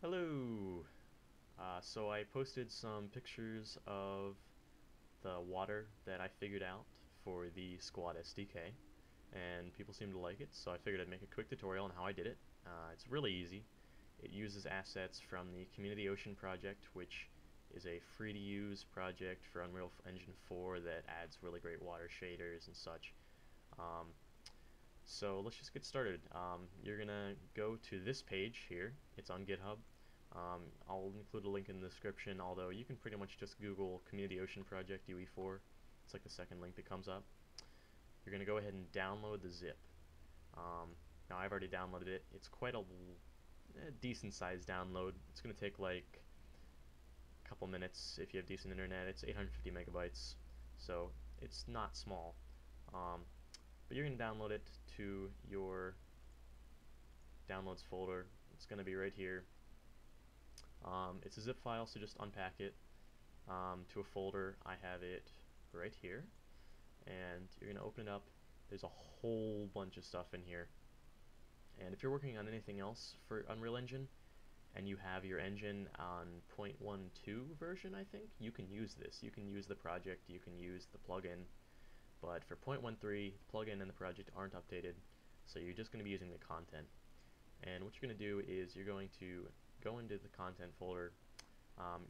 Hello! So I posted some pictures of the water that I figured out for the Squad SDK, and people seem to like it, so I figured I'd make a quick tutorial on how I did it. It's really easy. It uses assets from the Community Ocean project, which is a free-to-use project for Unreal Engine 4 that adds really great water shaders and such. Um, so let's just get started. You're gonna go to this page here. It's on GitHub. I'll include a link in the description, although you can pretty much just Google Community Ocean Project UE4. It's like the second link that comes up. You're gonna go ahead and download the zip. Now I've already downloaded it. It's quite a decent sized download. It's gonna take like a couple minutes if you have decent internet. It's 850 megabytes, so it's not small. Um, but you're going to download it to your downloads folder. It's going to be right here. It's a zip file, so just unpack it to a folder. I have it right here, and you're going to open it up. There's a whole bunch of stuff in here, and if you're working on anything else for Unreal Engine and you have your engine on 0.12 version, I think, you can use this. You can use the project, you can use the plugin, but for 0.13, the plugin and the project aren't updated, so you're just going to be using the content. And what you're going to do is you're going to go into the content folder.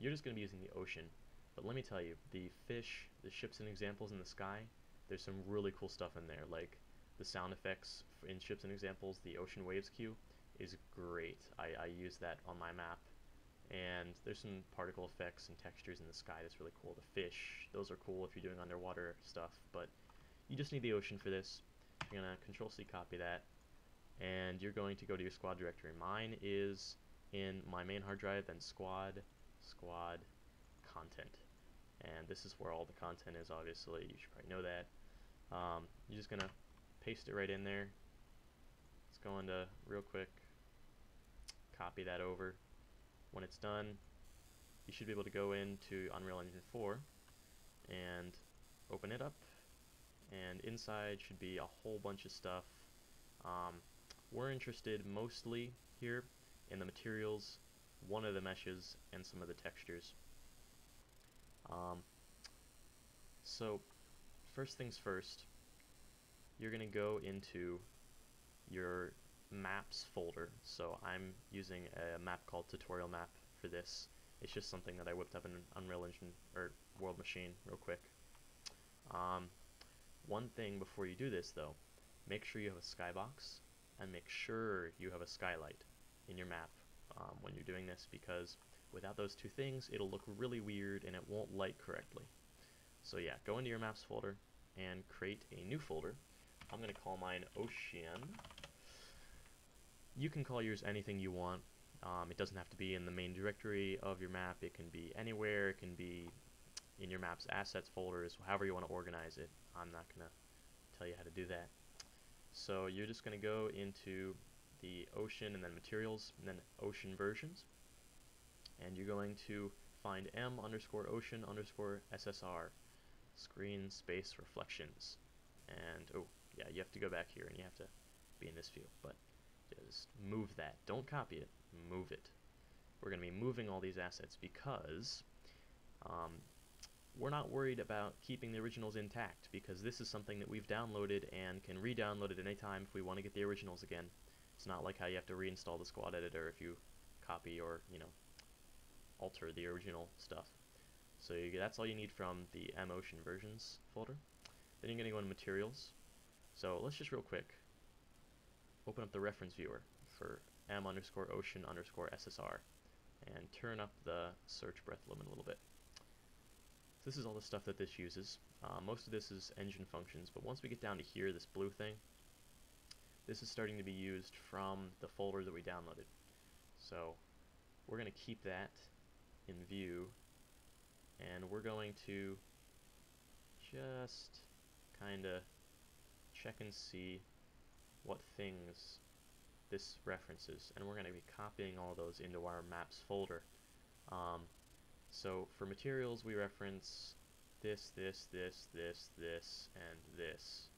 You're just going to be using the ocean, but let me tell you, the fish, the ships and examples in the sky, there's some really cool stuff in there, like the sound effects in ships and examples. The ocean waves queue is great. I use that on my map, and there's some particle effects and textures in the sky that's really cool. The fish, those are cool if you're doing underwater stuff, but you just need the ocean for this. You're going to Control-C copy that, and you're going to go to your squad directory. Mine is in my main hard drive, then squad, content. And this is where all the content is, obviously. You should probably know that. You're just going to paste it right in there. Let's go into real quick, copy that over. When it's done, you should be able to go into Unreal Engine 4 and open it up, and inside should be a whole bunch of stuff. We're interested mostly here in the materials, one of the meshes, and some of the textures. So first things first, you're going to go into your maps folder. So I'm using a map called tutorial map for this. It's just something that I whipped up in Unreal Engine or World Machine real quick. One thing before you do this though, make sure you have a skybox and make sure you have a skylight in your map when you're doing this, because without those two things it'll look really weird and it won't light correctly. So yeah, go into your maps folder and create a new folder. I'm going to call mine Ocean. You can call yours anything you want. It doesn't have to be in the main directory of your map. It can be anywhere. It can be in your map's assets folders, however you want to organize it. I'm not going to tell you how to do that. So you're just going to go into the ocean and then materials and then ocean versions, and you're going to find m_ocean_SSR, screen space reflections. And oh yeah, you have to go back here and you have to be in this view, but just move that. Don't copy it, move it. We're going to be moving all these assets because we're not worried about keeping the originals intact, because this is something that we've downloaded and can re-download at any time if we want to get the originals again. It's not like how you have to reinstall the squad editor if you copy or, alter the original stuff. So that's all you need from the mocean versions folder. Then you're going to go into materials. So let's just real quick open up the reference viewer for m_ocean_SSR and turn up the search breadth limit a little bit. So this is all the stuff that this uses. Most of this is engine functions, but once we get down to here, this blue thing, this is starting to be used from the folder that we downloaded. So we're going to keep that in view, and we're going to just kind of check and see what things this references, and we're going to be copying all those into our maps folder. So for materials, we reference this, and this.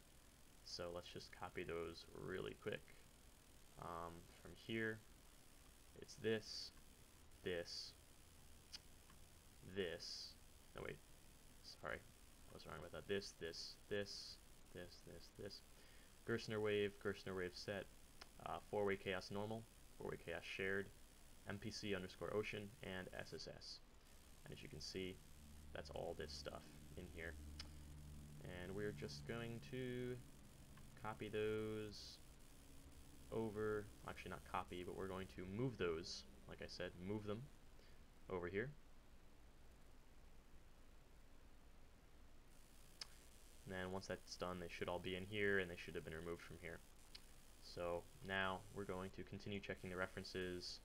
So let's just copy those really quick. From here, it's this, this, no wait, sorry, I was wrong about that, this, Gerstner wave set, 4-way chaos normal, 4-way chaos shared, MPC underscore ocean, and SSS. And as you can see, that's all this stuff in here. And we're just going to copy those over, actually not copy, but we're going to move those, like I said, move them over here. And then once that's done, they should all be in here, and they should have been removed from here. So now we're going to continue checking the references.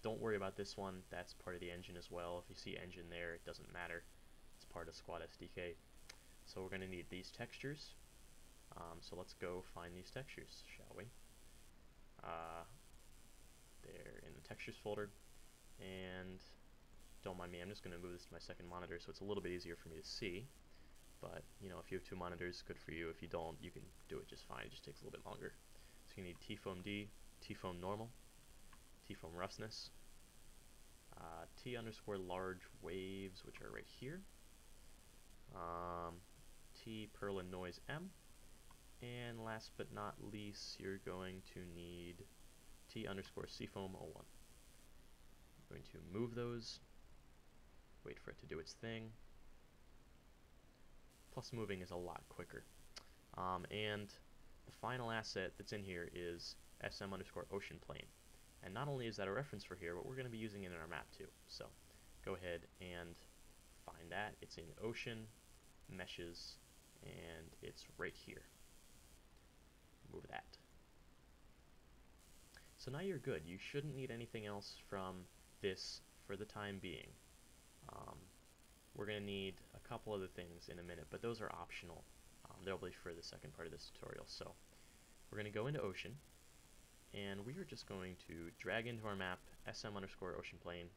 Don't worry about this one, that's part of the engine as well. If you see engine there, it doesn't matter. It's part of Squad SDK. So we're going to need these textures. So let's go find these textures, shall we? They're in the textures folder. And don't mind me, I'm just going to move this to my second monitor so it's a little bit easier for me to see. But, you know, if you have 2 monitors, good for you. If you don't, you can do it just fine. It just takes a little bit longer. So you need T-foam D, T-foam normal, T-foam roughness, T underscore large waves, which are right here, T Perlin noise M, and last but not least, you're going to need T underscore Seafoam 01. I'm going to move those, wait for it to do its thing. Plus moving is a lot quicker. And the final asset that's in here is SM underscore ocean plane. And not only is that a reference for here, but we're going to be using it in our map too. So go ahead and find that. It's in ocean, meshes, and it's right here. Move that. So now you're good. You shouldn't need anything else from this for the time being. We're going to need a couple other things in a minute, but those are optional. They'll be for the second part of this tutorial. So we're going to go into ocean, and we are just going to drag into our map SM underscore ocean plane,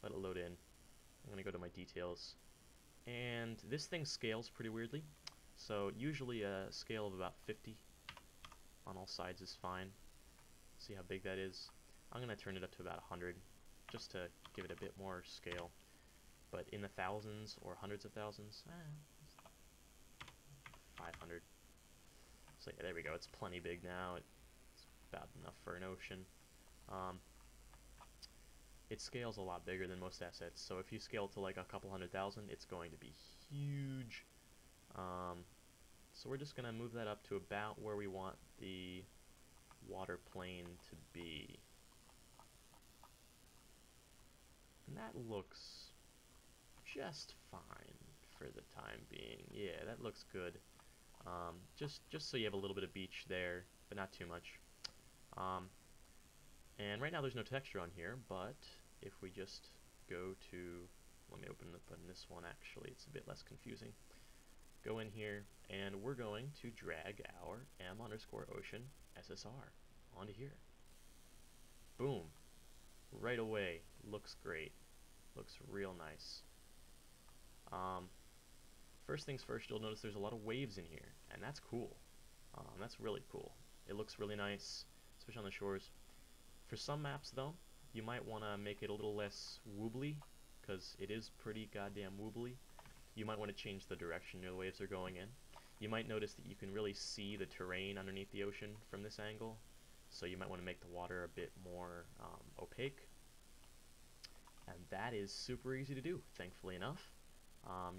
let it load in. I'm going to go to my details, and this thing scales pretty weirdly. So usually a scale of about 50 on all sides is fine. See how big that is? I'm going to turn it up to about 100 just to give it a bit more scale. But in the thousands or hundreds of thousands, 500. So yeah, there we go. It's plenty big now. It's about enough for an ocean. It scales a lot bigger than most assets. So if you scale to like a couple 100,000, it's going to be huge. So we're just going to move that up to about where we want the water plane to be. And that looks just fine for the time being. Yeah, that looks good. Just so you have a little bit of beach there, but not too much. And right now there's no texture on here, but if we just go to, let me open up on this one actually, it's a bit less confusing. Go in here, and we're going to drag our M underscore ocean SSR onto here. Boom. Right away. Looks great. Looks real nice. First things first, you'll notice there's a lot of waves in here, and that's cool. That's really cool. It looks really nice, especially on the shores. For some maps, though, you might want to make it a little less wobbly, because it is pretty goddamn wobbly. You might want to change the direction your waves are going in. You might notice that you can really see the terrain underneath the ocean from this angle, so you might want to make the water a bit more opaque. And that is super easy to do, thankfully enough.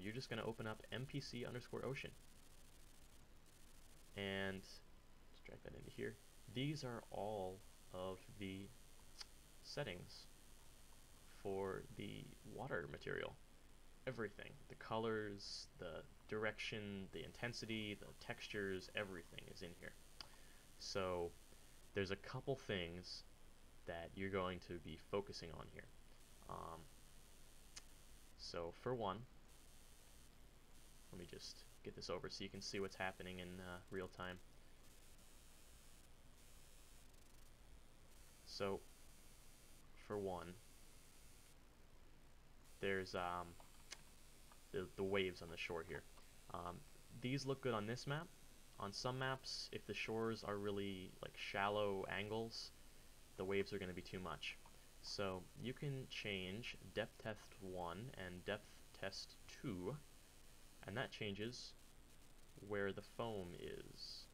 You're just going to open up MPC underscore ocean. And let's drag that into here. These are all of the settings for the water material. Everything. The colors, the direction, the intensity, the textures, everything is in here. So there's a couple things that you're going to be focusing on here. So for one, let me just get this over so you can see what's happening in real time. So for one, there's the waves on the shore here. These look good on this map. On some maps, if the shores are really like shallow angles, the waves are going to be too much. So you can change depth test 1 and depth test 2, and that changes where the foam is,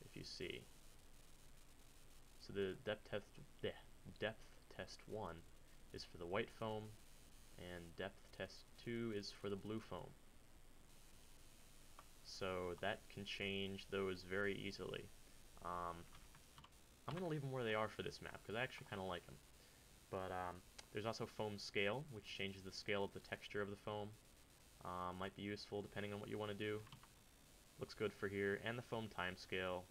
if you see. So the depth test 1 is for the white foam, and depth test 2 is for the blue foam. So that can change those very easily. I'm going to leave them where they are for this map, because I actually kind of like them. But there's also foam scale, which changes the scale of the texture of the foam. Might be useful depending on what you want to do. Looks good for here. And the foam time scale.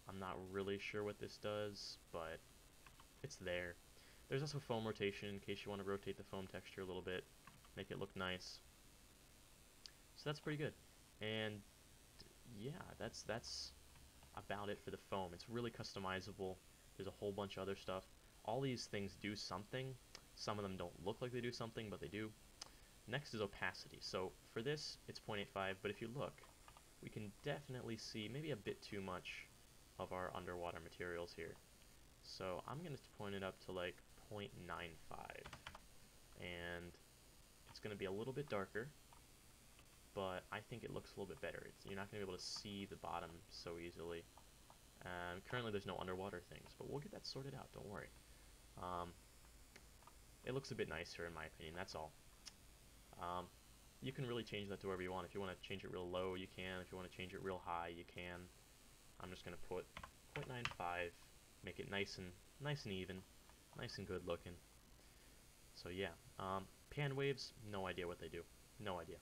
I'm not really sure what this does, but it's there. There's also foam rotation in case you want to rotate the foam texture a little bit, make it look nice. So that's pretty good. And yeah, that's about it for the foam. It's really customizable. There's a whole bunch of other stuff. All these things do something. Some of them don't look like they do something, but they do. Next is opacity. So for this, it's 0.85, but if you look, we can definitely see maybe a bit too much of our underwater materials here. So I'm going to point it up to like 0.95, and it's going to be a little bit darker, but I think it looks a little bit better. You're not going to be able to see the bottom so easily. Currently there's no underwater things, but we'll get that sorted out, don't worry. It looks a bit nicer in my opinion, that's all. You can really change that to wherever you want. If you want to change it real low, you can. If you want to change it real high, you can. I'm just going to put 0.95, make it nice and even, nice and good looking. So yeah, pan waves, no idea what they do, no idea.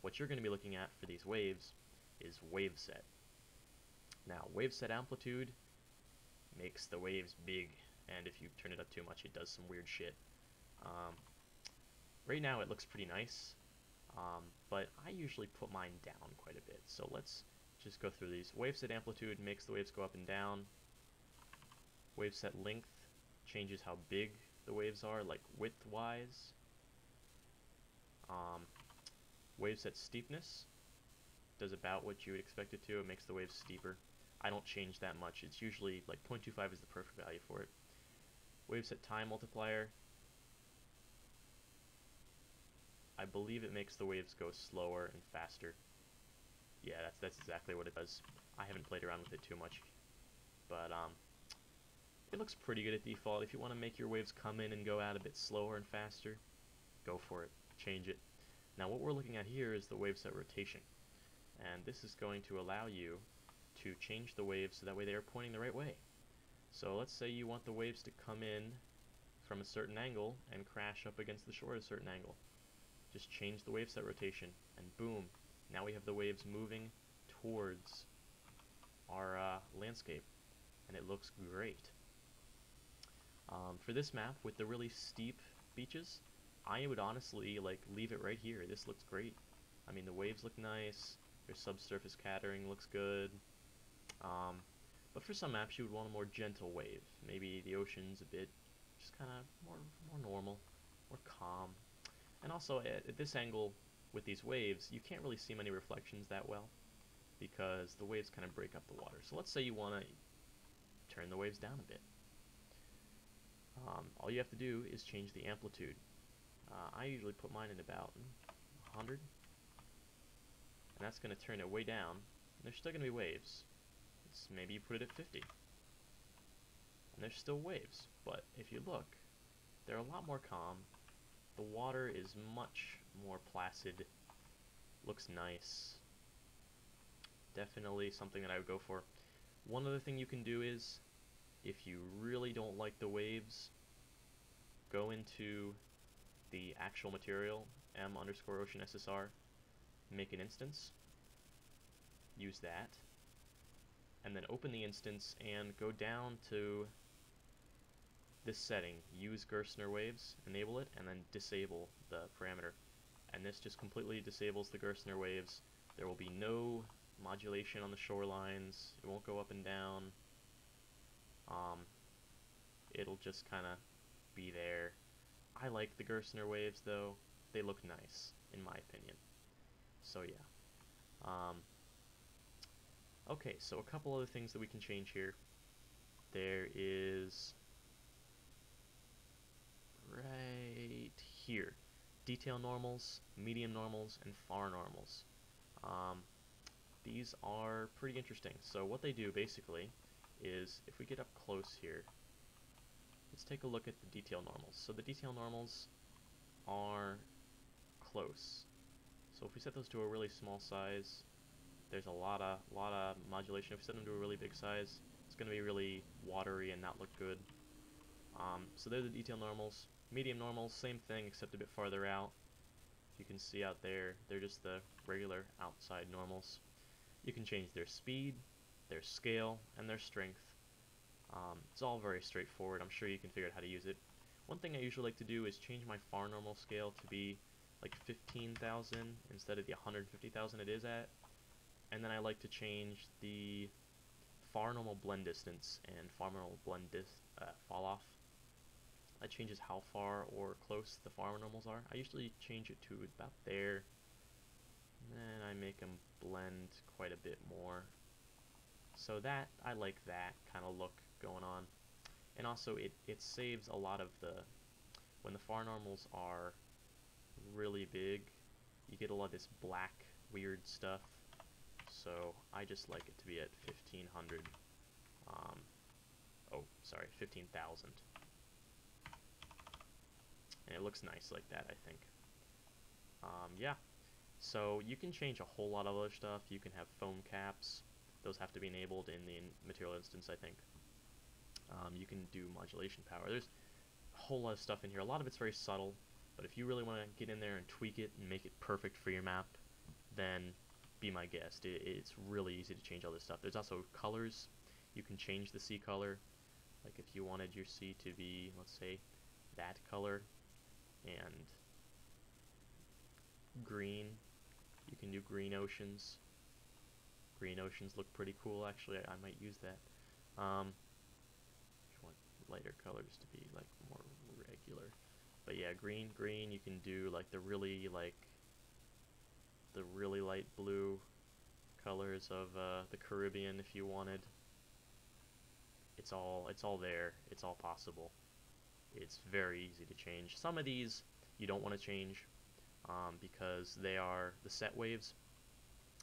What you're going to be looking at for these waves is wave set. Now, wave set amplitude makes the waves big, and if you turn it up too much, it does some weird shit. Right now, it looks pretty nice, but I usually put mine down quite a bit. So let's just go through these. Wave set amplitude makes the waves go up and down. Wave set length changes how big the waves are, like width-wise. Wave set steepness does about what you would expect it to. It makes the waves steeper. I don't change that much. It's usually like 0.25 is the perfect value for it. Wave set time multiplier, I believe it makes the waves go slower and faster. Yeah, that's exactly what it does. I haven't played around with it too much, but it looks pretty good at default. If you want to make your waves come in and go out a bit slower and faster, go for it. Change it. Now what we're looking at here is the wave set rotation, and this is going to allow you to change the waves so that way they are pointing the right way. So let's say you want the waves to come in from a certain angle and crash up against the shore at a certain angle. Just change the wave set rotation, and boom, now we have the waves moving towards our landscape, and it looks great. For this map with the really steep beaches, I would honestly like leave it right here. This looks great. I mean, the waves look nice, their subsurface catering looks good, but for some maps you would want a more gentle wave. Maybe the ocean's a bit just kind of more normal, more calm. And also at this angle with these waves, you can't really see many reflections that well because the waves kind of break up the water. So let's say you want to turn the waves down a bit. All you have to do is change the amplitude. I usually put mine at about 100, and that's going to turn it way down. And there's still going to be waves. Maybe you put it at 50, and there's still waves. But if you look, they're a lot more calm. The water is much more placid. Looks nice. Definitely something that I would go for. One other thing you can do is, if you really don't like the waves, go into the actual material, m_ocean_ssr, make an instance, use that, and then open the instance and go down to this setting, use Gerstner waves, enable it, and then disable the parameter. And this just completely disables the Gerstner waves. There will be no modulation on the shorelines, it won't go up and down. It'll just kind of be there. I like the Gerstner waves though, they look nice, in my opinion. So yeah. Okay, so a couple other things that we can change here. There is here. Detail normals, medium normals, and far normals. These are pretty interesting. So what they do basically is, if we get up close here, let's take a look at the detail normals. So the detail normals are close. So if we set those to a really small size, there's a lot of modulation. If we set them to a really big size, it's going to be really watery and not look good. So they're the detail normals. Medium normals, same thing except a bit farther out. You can see out there, they're just the regular outside normals. You can change their speed, their scale, and their strength. It's all very straightforward. I'm sure you can figure out how to use it. One thing I usually like to do is change my far normal scale to be like 15,000 instead of the 150,000 it is at. And then I like to change the far normal blend distance and far normal blend fall off. That changes how far or close the far normals are. I usually change it to about there. And then I make them blend quite a bit more. So that, I like that kind of look going on. And also it saves a lot of when the far normals are really big, you get a lot of this black weird stuff. So I just like it to be at 1500. 15,000. And it looks nice like that, I think. Yeah. So you can change a whole lot of other stuff. You can have foam caps. Those have to be enabled in the material instance, I think. You can do modulation power. There's a whole lot of stuff in here. A lot of it's very subtle, but if you really want to get in there and tweak it and make it perfect for your map, then be my guest. It's really easy to change all this stuff. There's also colors. You can change the sea color. Like if you wanted your sea to be, let's say, that color and green, you can do green oceans. Green oceans look pretty cool, actually. I might use that. If you want lighter colors to be like more regular. But yeah, green, you can do like the really light blue colors of the Caribbean if you wanted. It's all there. It's all possible. It's very easy to change. Some of these you don't want to change because they are the set waves.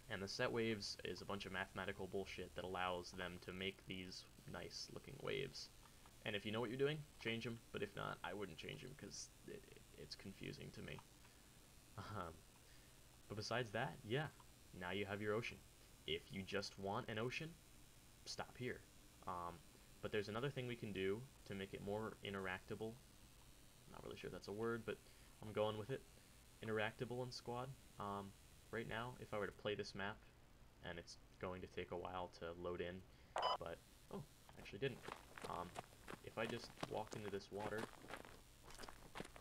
And the set waves is a bunch of mathematical bullshit that allows them to make these nice looking waves. And if you know what you're doing, change them. But if not, I wouldn't change them because it's confusing to me. But besides that, yeah, now you have your ocean. If you just want an ocean, stop here. But there's another thing we can do to make it more interactable. Not really sure if that's a word, but I'm going with it. Interactable in Squad. Right now, if I were to play this map, and it's going to take a while to load in, but, oh, actually didn't. If I just walk into this water,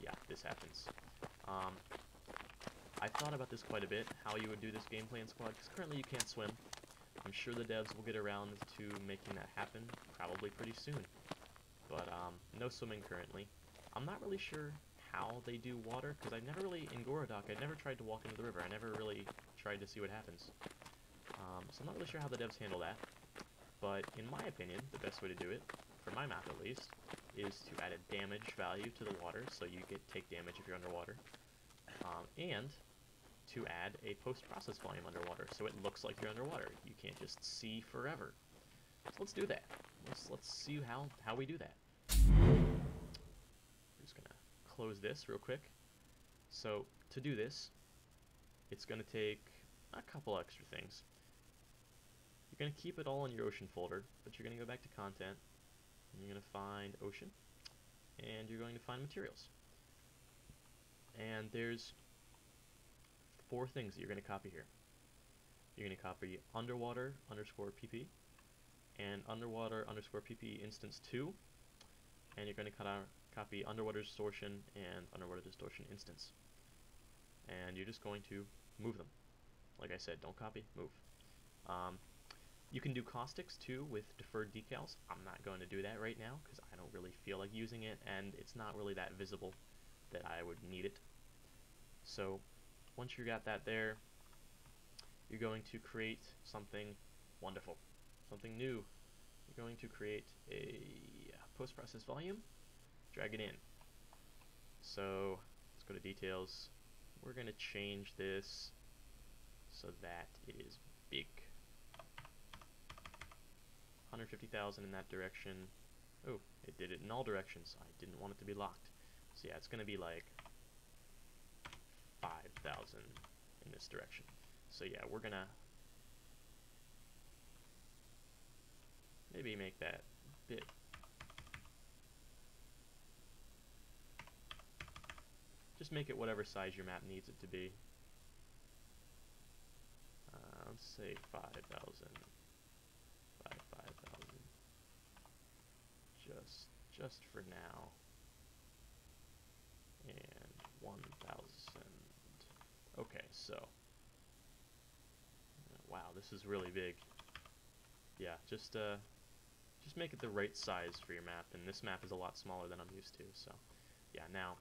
yeah, this happens. I've thought about this quite a bit, how you would do this gameplay in Squad, because currently you can't swim. I'm sure the devs will get around to making that happen, probably pretty soon. But, no swimming currently. I'm not really sure how they do water, because I've never really, in Gorodok, I've never tried to walk into the river. I never really tried to see what happens. So I'm not really sure how the devs handle that. But in my opinion, the best way to do it, for my map at least, is to add a damage value to the water, so you take damage if you're underwater. And to add a post-process volume underwater, so it looks like you're underwater. You can't just see forever. So let's do that. Let's see how we do that. I'm just gonna close this real quick. So to do this, it's gonna take a couple extra things. You're gonna keep it all in your ocean folder, but you're gonna go back to content, and you're gonna find ocean, and you're going to find materials. And there's 4 things that you're going to copy here. You're going to copy underwater underscore pp and underwater underscore pp instance 2, and you're going to copy underwater distortion and underwater distortion instance. And you're just going to move them. Like I said, don't copy, move. You can do caustics too with deferred decals. I'm not going to do that right now because I don't really feel like using it, and it's not really that visible that I would need it. So once you got that there, you're going to create something wonderful, something new. You're going to create a post-process volume, drag it in. So let's go to details. We're going to change this so that it is big. 150,000 in that direction. Oh, it did it in all directions. I didn't want it to be locked. So yeah, it's going to be like 5,000 in this direction. So yeah, we're going to maybe make that big. Just make it whatever size your map needs it to be. Let's say 5,000. 5,000. Just for now. And 1,000. Okay, so wow, this is really big. Yeah, just make it the right size for your map, and this map is a lot smaller than I'm used to. So yeah, now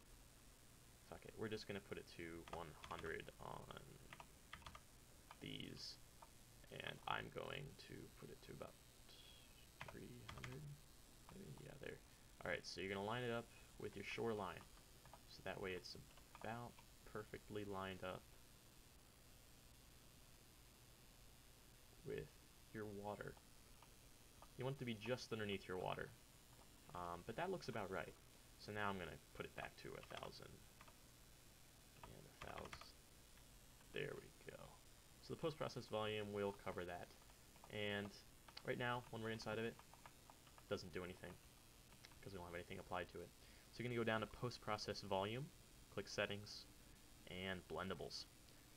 fuck it, we're just gonna put it to 100 on these, and I'm going to put it to about 300 maybe. Yeah, there. Alright, so you're gonna line it up with your shoreline, so that way it's about perfectly lined up with your water. You want it to be just underneath your water, but that looks about right. So now I'm gonna put it back to 1,000 and 1,000. There we go. So the post-process volume will cover that, and right now when we're inside of it, it doesn't do anything because we don't have anything applied to it. So you're gonna go down to post-process volume, click settings, and blendables.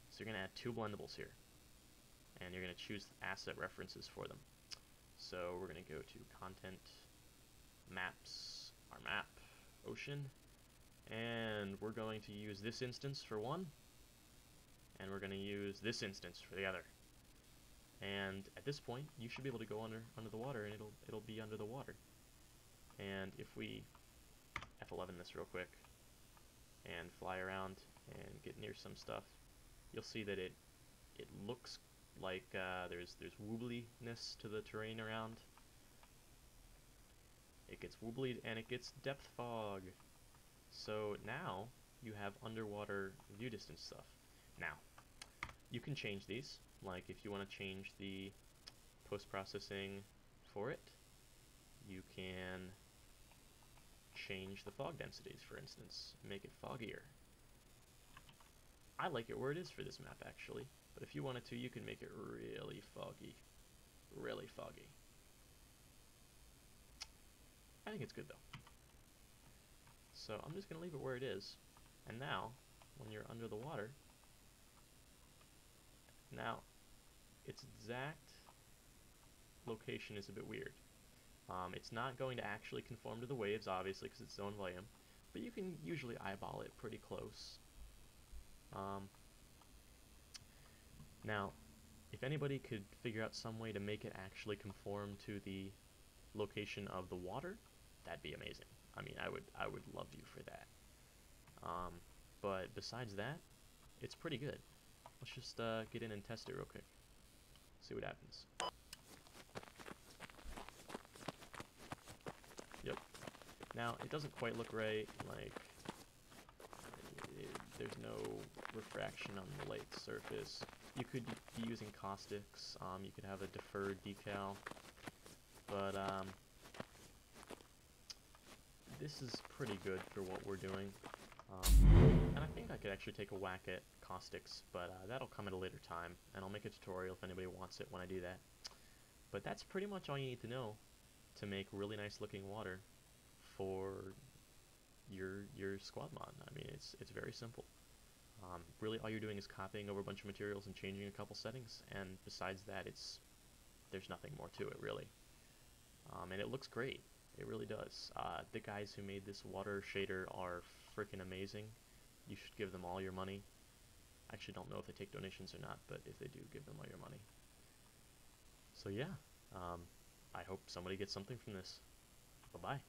So you're gonna add 2 blendables here, and you're gonna choose asset references for them. So we're going to go to content, maps, our map, ocean, and we're going to use this instance for one, and we're going to use this instance for the other. And at this point, you should be able to go under the water, and it'll be under the water. And if we F11 this real quick and fly around and get near some stuff, you'll see that it looks like there's wobbliness to the terrain around. It gets wobbly and it gets depth fog. So now you have underwater view distance stuff. Now you can change these, like if you want to change the post-processing for it, you can change the fog densities, for instance, make it foggier. I like it where it is for this map actually. But if you wanted to, you can make it really foggy. Really foggy. I think it's good though. So I'm just going to leave it where it is. And now, when you're under the water, now its exact location is a bit weird. It's not going to actually conform to the waves, obviously, because it's its own volume. But you can usually eyeball it pretty close. Now, if anybody could figure out some way to make it actually conform to the location of the water, that'd be amazing. I mean, I would love you for that. But besides that, it's pretty good. Let's just get in and test it real quick. See what happens. Yep. Now, it doesn't quite look right, like there's no refraction on the lake's surface. You could be using caustics, you could have a deferred decal, but this is pretty good for what we're doing. And I think I could actually take a whack at caustics, but that'll come at a later time, and I'll make a tutorial if anybody wants it when I do that. But that's pretty much all you need to know to make really nice looking water for your squad mod. I mean, it's very simple. Really all you're doing is copying over a bunch of materials and changing a couple settings, and besides that, there's nothing more to it really. And it looks great. It really does. The guys who made this water shader are freaking amazing. You should give them all your money. I actually don't know if they take donations or not, but if they do, give them all your money. So yeah, I hope somebody gets something from this. Bye-bye.